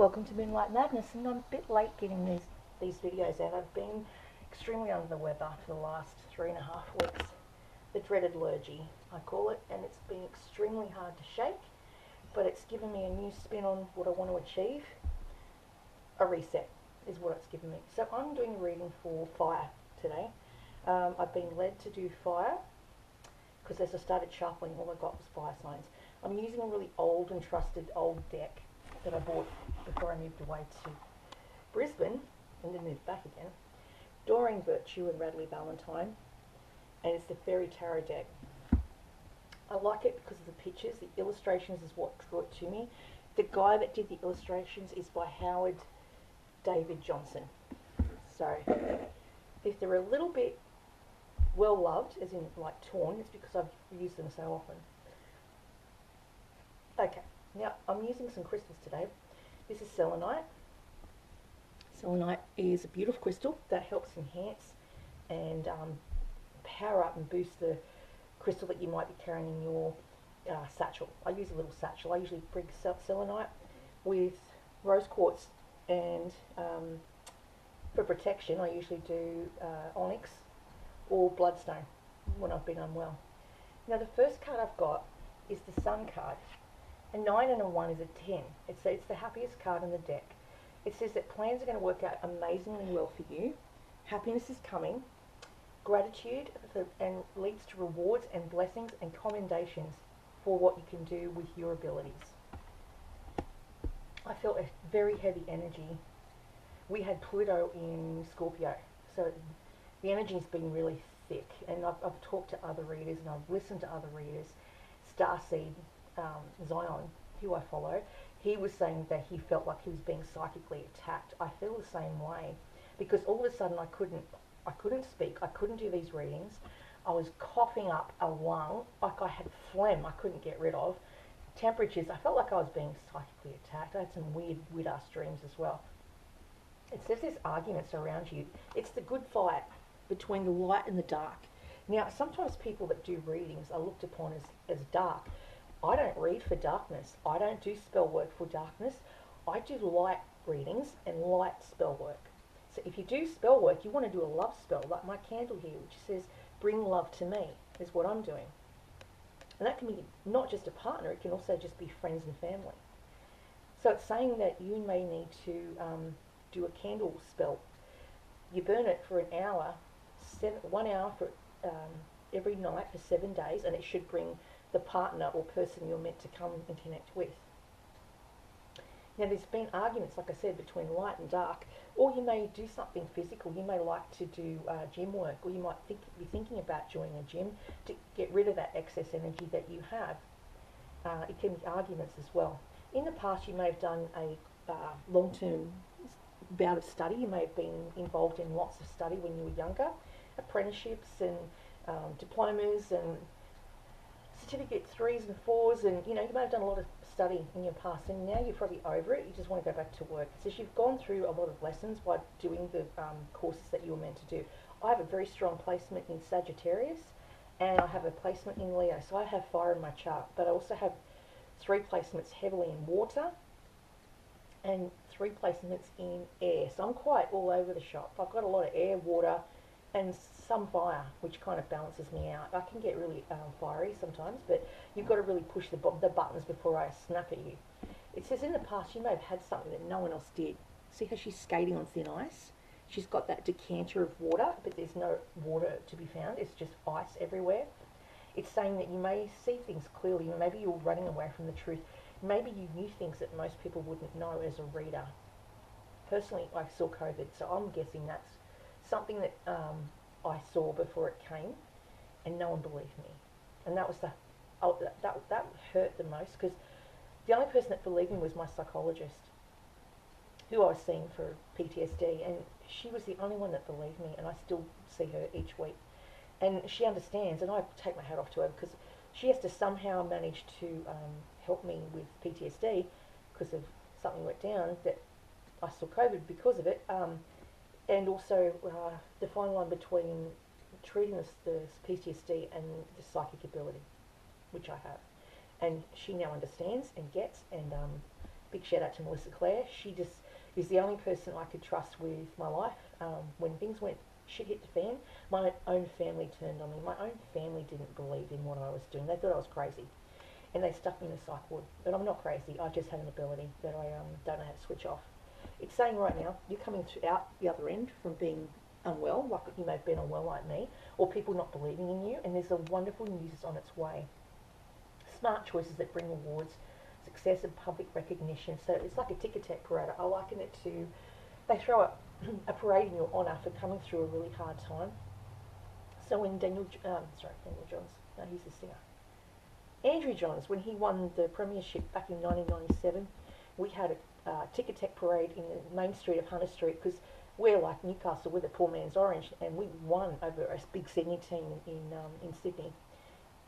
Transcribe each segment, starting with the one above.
Welcome to Moonlight Madness, and I'm a bit late getting these videos out. I've been extremely under the weather for the last 3.5 weeks. The dreaded lurgy, I call it, and it's been extremely hard to shake, but it's given me a new spin on what I want to achieve. A reset is what it's given me. So I'm doing a reading for fire today. I've been led to do fire because as I started shuffling, all I got was fire signs. I'm using a really old and trusted old deck that I bought before I moved away to Brisbane and then moved back again. Doreen Virtue and Radley Valentine, and it's the Fairy Tarot deck. I like it because of the pictures. The illustrations is what drew it to me. The guy that did the illustrations is by Howard David Johnson. So if they're a little bit well loved, as in like torn, it's because I've used them so often. Okay, now I'm using some crystals today. This is selenite. Selenite is a beautiful crystal that helps enhance and power up and boost the crystal that you might be carrying in your satchel. I use a little satchel. I usually bring selenite with rose quartz, and for protection I usually do onyx or bloodstone when I've been unwell. Now the first card I've got is the Sun card. A 9 and a 1 is a 10. It's the happiest card in the deck. It says that plans are going to work out amazingly well for you. Happiness is coming. Gratitude and leads to rewards and blessings and commendations for what you can do with your abilities. I felt a very heavy energy. We had Pluto in Scorpio, so the energy's been really thick, and I've talked to other readers and I've listened to other readers. Starseed, Zion, who I follow, he was saying that he felt like he was being psychically attacked. I feel the same way, because all of a sudden I couldn't speak, I couldn't do these readings. I was coughing up a lung, like I had phlegm I couldn't get rid of. Temperatures, I felt like I was being psychically attacked. I had some weird ass dreams as well. It says there's arguments around you. It's the good fight between the light and the dark. Now, sometimes people that do readings are looked upon as dark. I don't read for darkness. I don't do spell work for darkness. I do light readings and light spell work. So if you do spell work, you want to do a love spell, like my candle here, which says, bring love to me, is what I'm doing. And that can be not just a partner, it can also just be friends and family. So it's saying that you may need to do a candle spell. You burn it for an hour, 1 hour for every night for 7 days, and it should bring the partner or person you're meant to come and connect with. Now there's been arguments, like I said, between light and dark, or you may do something physical. You may like to do gym work, or you might be thinking about joining a gym to get rid of that excess energy that you have. It can be arguments as well. In the past you may have done a long-term bout of study. You may have been involved in lots of study when you were younger, apprenticeships and diplomas and certificate 3s and 4s, and you may have done a lot of study in your past, and now you're probably over it. You just want to go back to work. It says you've gone through a lot of lessons by doing the courses that you were meant to do. I have a very strong placement in Sagittarius, and I have a placement in Leo, so I have fire in my chart, but I also have 3 placements heavily in water and 3 placements in air, so I'm quite all over the shop. I've got a lot of air, water, and some fire, which kind of balances me out. I can get really fiery sometimes, but you've got to really push the buttons before I snap at you. It says in the past you may have had something that no one else did. See how she's skating on thin ice? She's got that decanter of water, but there's no water to be found. It's just ice everywhere. It's saying that you may see things clearly. Maybe you're running away from the truth. Maybe you knew things that most people wouldn't know as a reader. Personally, I saw COVID, so I'm guessing that's something that I saw before it came, and no one believed me, and that was that hurt the most, because the only person that believed me was my psychologist, who I was seeing for PTSD, and she was the only one that believed me, and I still see her each week, and she understands, and I take my hat off to her, because she has to somehow manage to help me with PTSD because of something went down that I saw COVID because of it. And also the fine line between treating the PTSD and the psychic ability, which I have. And she now understands and gets, and Big shout out to Melissa Clare. She just is the only person I could trust with my life. When things went shit hit the fan, my own family turned on me. My own family didn't believe in what I was doing. They thought I was crazy, and they stuck me in a psych ward. But I'm not crazy. I just have an ability that I don't know how to switch off. It's saying right now you're coming out the other end from being unwell, like you may have been unwell like me, or people not believing in you, and there's a wonderful news on its way. Smart choices that bring awards, success and public recognition. So it's like a ticker tape parade. I liken it to, they throw a parade in your honour for coming through a really hard time. So when Daniel Johns, no, he's the singer. Andrew Johns, when he won the premiership back in 1997, we had a ticker tape parade in the main street of Hunter Street, because we're like Newcastle, we're the poor man's Orange, and we won over a big Sydney team in Sydney.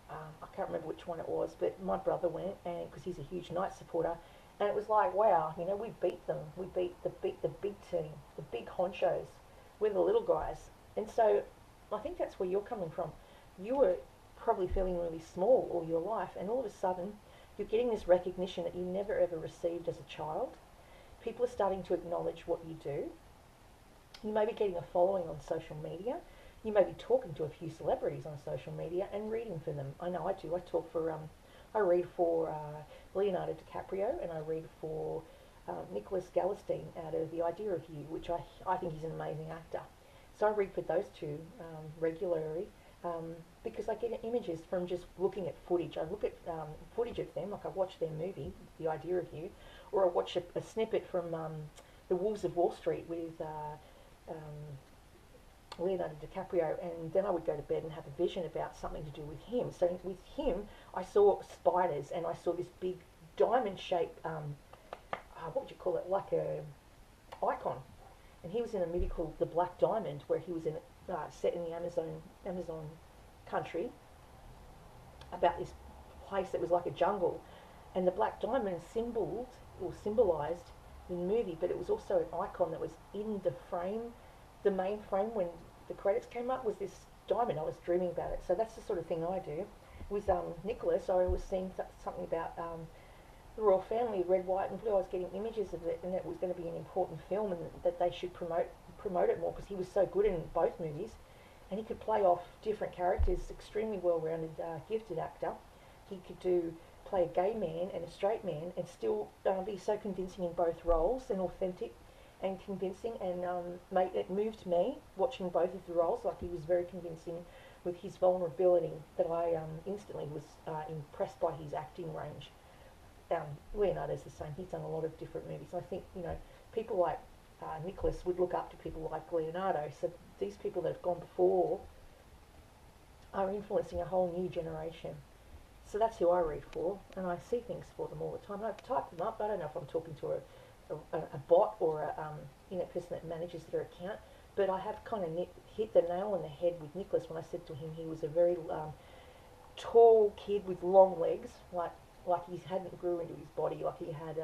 I can't remember which one it was, but my brother went, and because he's a huge Knights supporter, and it was like, wow, you know, we beat them. We beat the big team, the big honchos. We're the little guys, and so I think that's where you're coming from. You were probably feeling really small all your life, and all of a sudden, you're getting this recognition that you never ever received as a child. People are starting to acknowledge what you do. You may be getting a following on social media. You may be talking to a few celebrities on social media and reading for them. I know I do. I read for Leonardo DiCaprio, and I read for Nicholas Galestein out of The Idea of You, which I think he's an amazing actor. So I read for those two regularly because I get images from just looking at footage. I look at footage of them, like I watch their movie, The Idea of You, or I watch a snippet from The Wolves of Wall Street with Leonardo DiCaprio, and then I would go to bed and have a vision about something to do with him. So with him, I saw spiders, and I saw this big diamond-shaped, what would you call it, like a icon. And he was in a movie called The Black Diamond, where he was in set in the Amazon country, about this place that was like a jungle, and the black diamond symbolized the movie, but it was also an icon that was in the frame. The main frame, when the credits came up, was this diamond. I was dreaming about it. So that's the sort of thing I do. With Nicholas, I was seeing something about the royal family, red, white and blue. I was getting images of it, and it was going to be an important film, and that they should promote it more, because he was so good in both movies, and he could play off different characters. Extremely well-rounded, gifted actor. He could play a gay man and a straight man, and still be so convincing in both roles, and authentic and convincing, and it moved me watching both of the roles. Like, he was very convincing with his vulnerability, that I instantly was impressed by his acting range. Leonardo's the same. He's done a lot of different movies. I think, you know, people like Nicholas would look up to people like Leonardo. So these people that have gone before are influencing a whole new generation. So that's who I read for, and I see things for them all the time. And I type them up. I don't know if I'm talking to a bot or a person that manages their account, but I have kind of hit the nail on the head with Nicholas when I said to him he was a very tall kid with long legs, like he hadn't grew into his body, like he had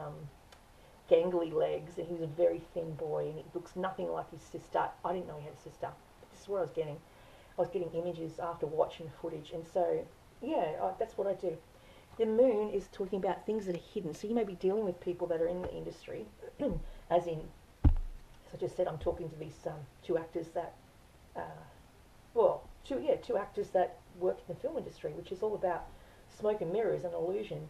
gangly legs, and he was a very thin boy, and he looks nothing like his sister. I didn't know he had a sister. This is what I was getting. I was getting images after watching footage, and so yeah, that's what I do. The moon is talking about things that are hidden. So you may be dealing with people that are in the industry, as I just said, I'm talking to these two actors that, two actors that work in the film industry, which is all about smoke and mirrors and illusion.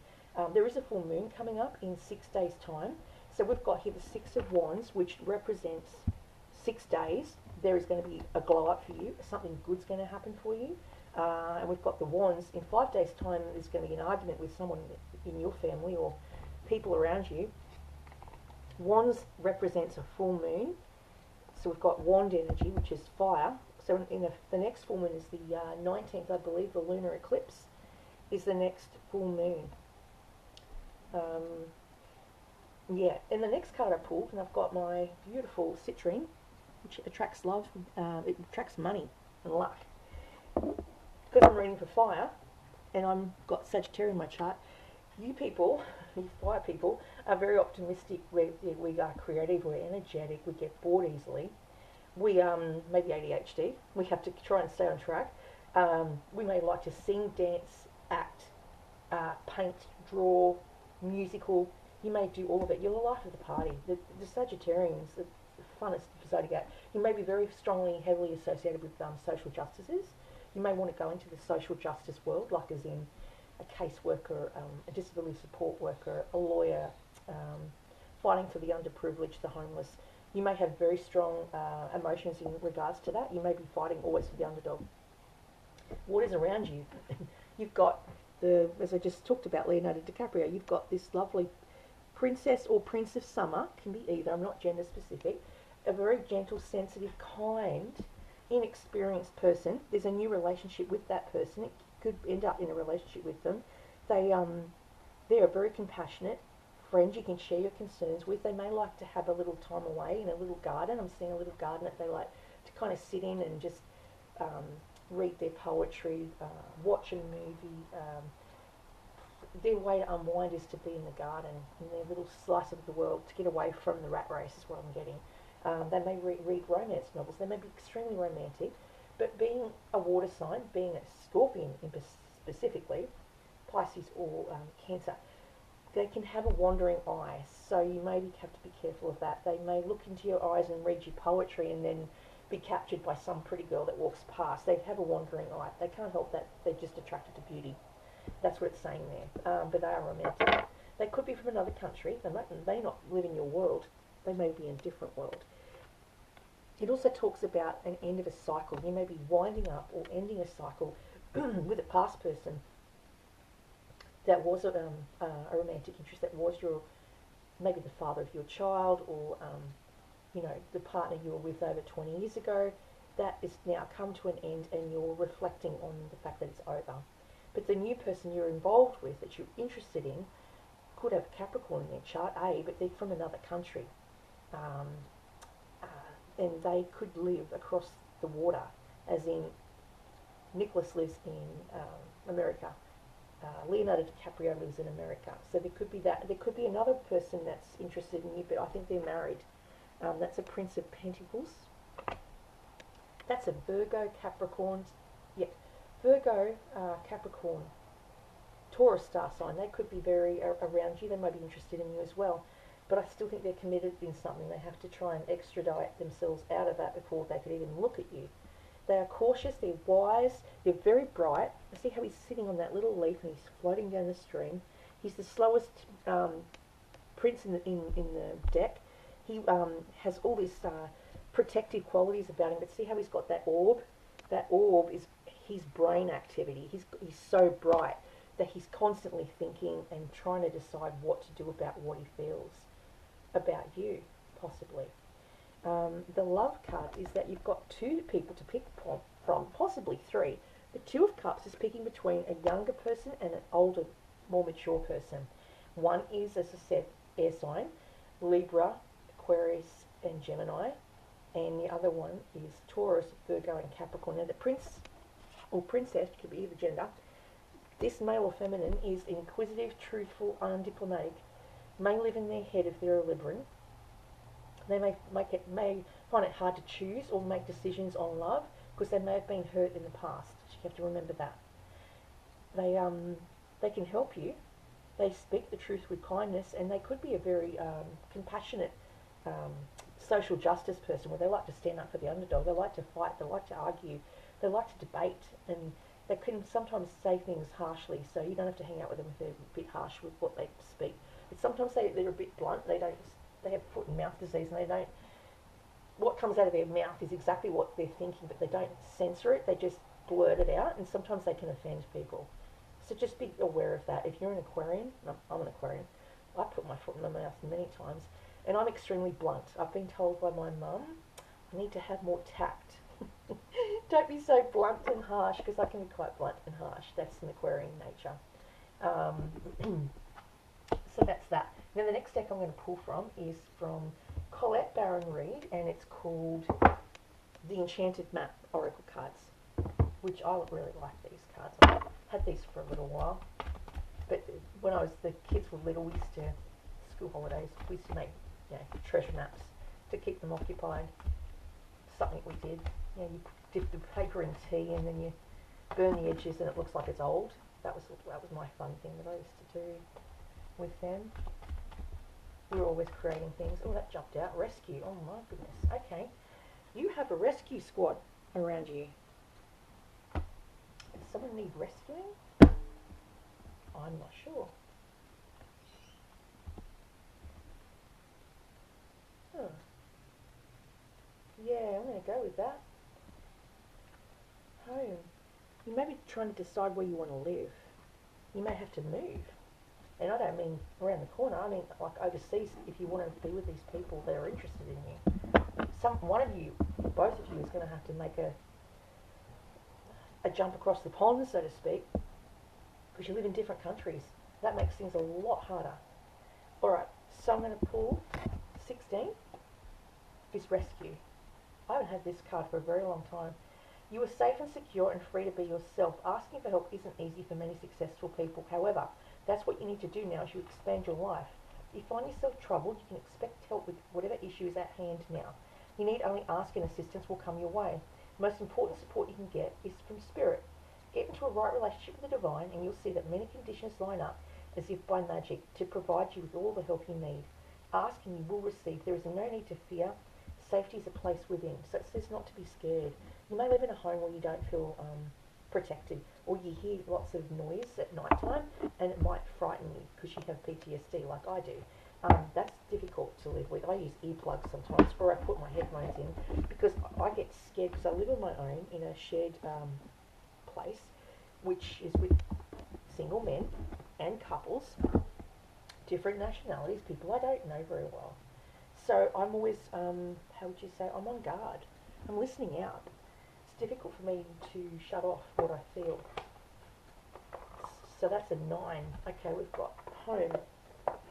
There is a full moon coming up in 6 days' time. So we've got here the Six of Wands, which represents 6 days. There is going to be a glow up for you. Something good's going to happen for you. And we've got the Wands. In 5 days' time, there's going to be an argument with someone in your family or people around you. Wands represents a full moon. So we've got wand energy, which is fire. So in the next full moon is the 19th, I believe, the lunar eclipse is the next full moon. And the next card I pulled, and I've got my beautiful citrine, which attracts love, it attracts money and luck. Because I'm reading for fire, and I've got Sagittarius in my chart, you people, you fire people, are very optimistic. We are creative, we're energetic, we get bored easily. We maybe ADHD, we have to try and stay on track. We may like to sing, dance, act, paint, draw, musical, You may do all of it. You're the life of the party. The Sagittarians, the funnest zodiac. You may be very strongly, heavily associated with social justices. You may want to go into the social justice world, like as in a caseworker, a disability support worker, a lawyer, um, fighting for the underprivileged, the homeless. You may have very strong emotions in regards to that. You may be fighting always for the underdog. What is around you? You've got as I just talked about, Leonardo DiCaprio. You've got this lovely princess or prince of summer, can be either. I'm not gender specific. A very gentle, sensitive, kind, inexperienced person. There's a new relationship with that person. It could end up in a relationship with them. They are very compassionate friends you can share your concerns with. They may like to have a little time away in a little garden. I'm seeing a little garden that they like to kind of sit in and just read their poetry, watch a movie. Their way to unwind is to be in the garden, in their little slice of the world, to get away from the rat race is what I'm getting. They may read romance novels. They may be extremely romantic, but being a water sign, being a scorpion specifically, Pisces or Cancer, they can have a wandering eye, so you maybe have to be careful of that. They may look into your eyes and read your poetry and then be captured by some pretty girl that walks past. They have a wandering eye. They can't help that. They're just attracted to beauty. That's what it's saying there. But they are romantic. They could be from another country. They not live in your world. They may be in a different world. It also talks about an end of a cycle. You may be winding up or ending a cycle with a past person that was a romantic interest, that was your, maybe the father of your child, or the partner you were with over 20 years ago. That is now come to an end, and you're reflecting on the fact that it's over. But the new person you're involved with, that you're interested in, could have Capricorn in their chart, but they're from another country. And they could live across the water, as in Nicholas lives in America. Leonardo DiCaprio lives in America. So there could be that. There could be another person that's interested in you, but I think they're married. That's a Prince of Pentacles. That's a Virgo, Capricorn. Yeah, Virgo, Capricorn, Taurus star sign. They could be very around you. They might be interested in you as well. But I still think they're committed in something. They have to try and extradite themselves out of that before they could even look at you. They are cautious, they're wise, they're very bright. See how he's sitting on that little leaf and he's floating down the stream. He's the slowest prince in the deck. He has all these protective qualities about him, but see how he's got that orb? That orb is his brain activity. He's so bright that he's constantly thinking and trying to decide what to do about what he feels about you, possibly. The love card is that you've got two people to pick from, possibly three. The Two of Cups is picking between a younger person and an older, more mature person. One is, as I said, air sign, Libra, Aquarius and Gemini, and the other one is Taurus, Virgo and Capricorn. Now the prince or princess, could be either gender, this male or feminine is inquisitive, truthful, undiplomatic, may live in their head if they're a Libran. They may find it hard to choose or make decisions on love because they may have been hurt in the past. So you have to remember that. They can help you. They speak the truth with kindness, and they could be a very compassionate social justice person where they like to stand up for the underdog. They like to fight. They like to argue. They like to debate, and they can sometimes say things harshly. So you don't have to hang out with them if they're a bit harsh with what they speak. But sometimes they're a bit blunt. They have foot and mouth disease, and they don't. What comes out of their mouth is exactly what they're thinking, but they don't censor it. They just blurt it out, and sometimes they can offend people. So just be aware of that. If you're an Aquarian, I'm an Aquarian. I put my foot in my mouth many times, and I'm extremely blunt. I've been told by my mum, I need to have more tact. Don't be so blunt and harsh, because I can be quite blunt and harsh. That's an Aquarian nature. So that's that. Now the next deck I'm going to pull from is from Colette Baron Reid, and it's called the Enchanted Map Oracle Cards, which I really like these cards. I've had these for a little while, but when the kids were little, we used to, school holidays, we used to make treasure maps to keep them occupied. Something we did. You dip the paper in tea and then you burn the edges and it looks like it's old. That was my fun thing that I used to do with them. We're always creating things. Oh, that jumped out. Rescue. Oh my goodness. Okay. You have a rescue squad around you. Does someone need rescuing? I'm not sure. Huh. Yeah, I'm going to go with that. Home. You may be trying to decide where you want to live. You may have to move. And I don't mean around the corner. I mean like overseas. If you want to be with these people that are interested in you, one of you, both of you, is going to have to make a jump across the pond, so to speak, because you live in different countries. That makes things a lot harder. All right. So I'm going to pull 16. Is rescue. I haven't had this card for a very long time. You are safe and secure and free to be yourself. Asking for help isn't easy for many successful people. However, that's what you need to do now as you expand your life. If you find yourself troubled, you can expect help with whatever issue is at hand now. You need only ask and assistance will come your way. The most important support you can get is from Spirit. Get into a right relationship with the Divine and you'll see that many conditions line up as if by magic to provide you with all the help you need. Ask and you will receive. There is no need to fear. Safety is a place within. So it says not to be scared. You may live in a home where you don't feel protected, or you hear lots of noise at night time, and it might frighten you because you have PTSD like I do. That's difficult to live with. I use earplugs sometimes, or I put my headphones in because I get scared because I live on my own in a shared place, which is with single men and couples, different nationalities, people I don't know very well. So I'm always, how would you say, I'm on guard. I'm listening out. It's difficult for me to shut off what I feel. So that's a 9. Okay, we've got home.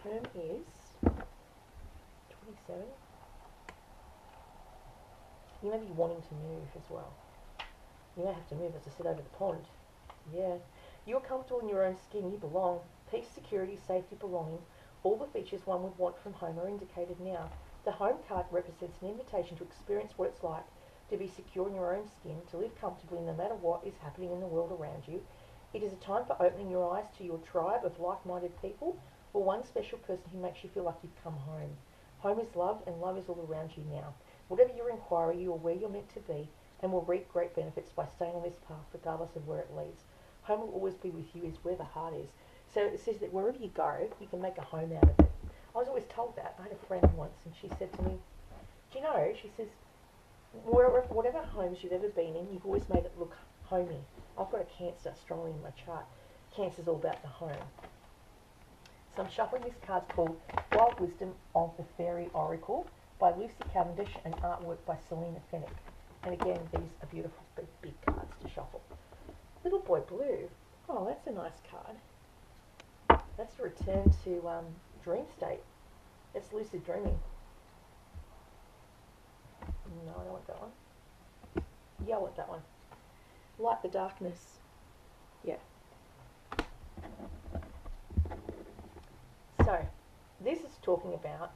Home is 27. You may be wanting to move as well. You may have to move, as I said, over the pond. Yeah. You're comfortable in your own skin. You belong. Peace, security, safety, belonging. All the features one would want from home are indicated now. The home card represents an invitation to experience what it's like to be secure in your own skin, to live comfortably no matter what is happening in the world around you. It is a time for opening your eyes to your tribe of like-minded people, or one special person who makes you feel like you've come home. Home is love, and love is all around you now. Whatever your inquiry, you are where you're meant to be, and will reap great benefits by staying on this path regardless of where it leads. Home will always be with you, is where the heart is. So it says that wherever you go, you can make a home out of it. I was always told that. I had a friend once, and she said to me, do you know, she says, whatever homes you've ever been in, you've always made it look homey. I've got a Cancer strongly in my chart. Cancer's all about the home. So I'm shuffling this card called Wild Wisdom of the Fairy Oracle by Lucy Cavendish and artwork by Selena Fennick. And again, these are beautiful big cards to shuffle. Little Boy Blue. Oh, that's a nice card. That's a return to dream state. It's lucid dreaming. No, I don't want that one. Yeah, I want that one. Light the darkness. Yeah. So, this is talking about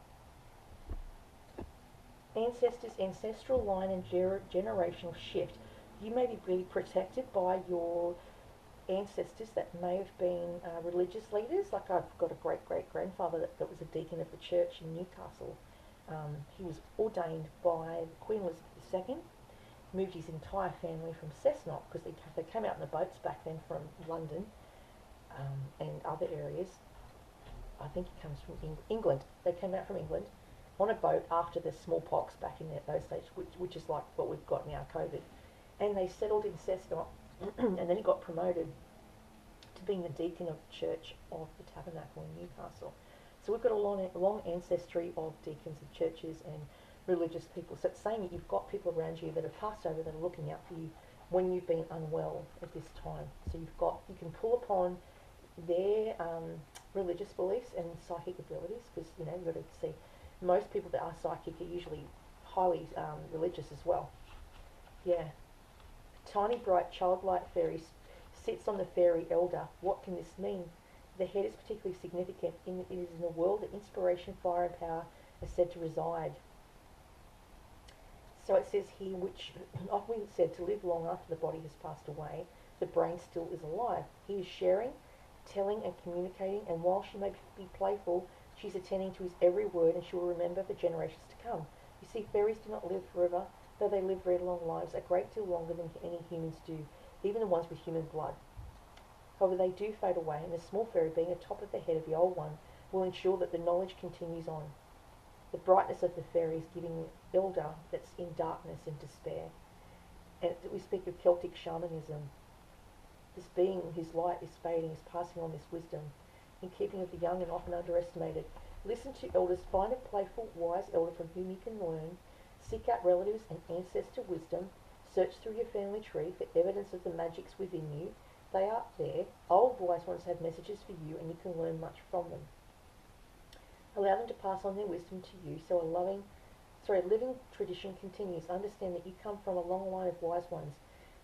ancestors, ancestral line and generational shift. You may be really protected by your ancestors that may have been religious leaders. Like I've got a great-great-grandfather that was a deacon of the church in Newcastle. He was ordained by Queen Elizabeth II, moved his entire family from Cessnock, because they came out in the boats back then from London and other areas. I think he comes from England. They came out from England on a boat after the smallpox back in those days, which is like what we've got now, COVID. And they settled in Cessnock, and then he got promoted to being the deacon of the Church of the Tabernacle in Newcastle. So we've got a long ancestry of deacons of churches and religious people. So it's saying that you've got people around you that have passed over that are looking out for you when you've been unwell at this time. So you can pull upon their religious beliefs and psychic abilities, because you've got to see most people that are psychic are usually highly religious as well. Yeah. Tiny, bright, childlike fairy sits on the fairy elder. What can this mean? The head is particularly significant in that it is in a world that inspiration, fire and power are said to reside. So it says here, which often said to live long after the body has passed away, the brain still is alive. He is sharing, telling and communicating, and while she may be playful, She's attending to his every word, and she will remember for generations to come. You see, fairies do not live forever, though they live very long lives, a great deal longer than any humans do, even the ones with human blood. However, they do fade away, and the small fairy, being atop of the head of the old one, will ensure that the knowledge continues on. The brightness of the fairy is giving the elder that's in darkness and despair. And we speak of Celtic shamanism. This being whose light is fading is passing on this wisdom, in keeping with the young and often underestimated. Listen to elders, find a playful, wise elder from whom you can learn, seek out relatives and ancestor wisdom, search through your family tree for evidence of the magics within you. They are there. Old wise ones have messages for you, and you can learn much from them. Allow them to pass on their wisdom to you, so a living tradition continues. Understand that you come from a long line of wise ones,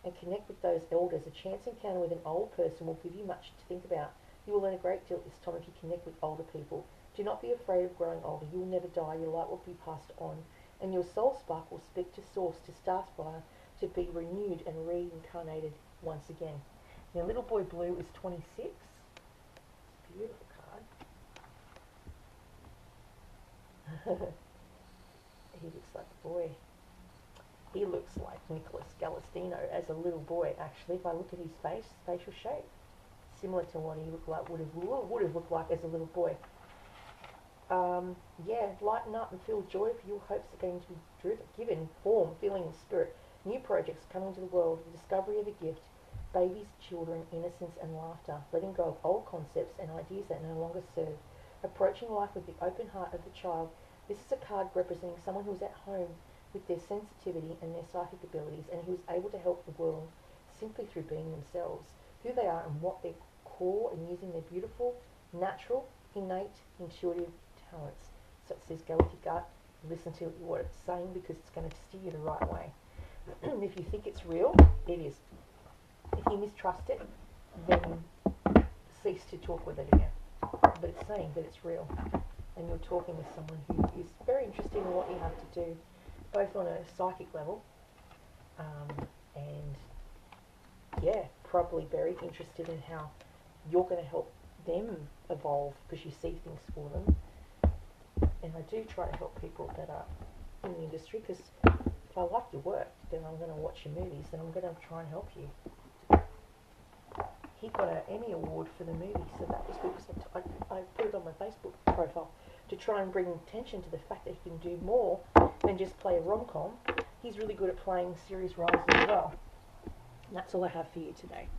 and connect with those elders. A chance encounter with an old person will give you much to think about. You will learn a great deal at this time if you connect with older people. Do not be afraid of growing older. You will never die. Your light will be passed on, and your soul spark will speak to Source, to Starspire, to be renewed and reincarnated once again. Now, Little Boy Blue is 26. Beautiful card. He looks like a boy. He looks like Nicholas Galestino as a little boy, actually. If I look at his facial shape, similar to what he would have looked like as a little boy. Lighten up and feel joy for your hopes are going to be given form, feeling, and spirit. New projects coming to the world, the discovery of a gift, babies, children, innocence, and laughter. Letting go of old concepts and ideas that no longer serve. Approaching life with the open heart of the child. This is a card representing someone who is at home with their sensitivity and their psychic abilities, and who is able to help the world simply through being themselves, who they are and what their core, and using their beautiful, natural, innate, intuitive talents. So it says, go with your gut, listen to what it's saying, because it's going to steer you the right way. If you think it's real, it is. If you mistrust it, then cease to talk with it again. But it's saying that it's real, and you're talking with someone who is very interested in what you have to do, both on a psychic level, and probably very interested in how you're going to help them evolve, because you see things for them. And I do try to help people that are in the industry, because if I like your work, then I'm going to watch your movies, and I'm going to try and help you. He got an Emmy Award for the movie, so that was good, because I put it on my Facebook profile to try and bring attention to the fact that he can do more than just play a rom-com. He's really good at playing serious roles as well. And that's all I have for you today.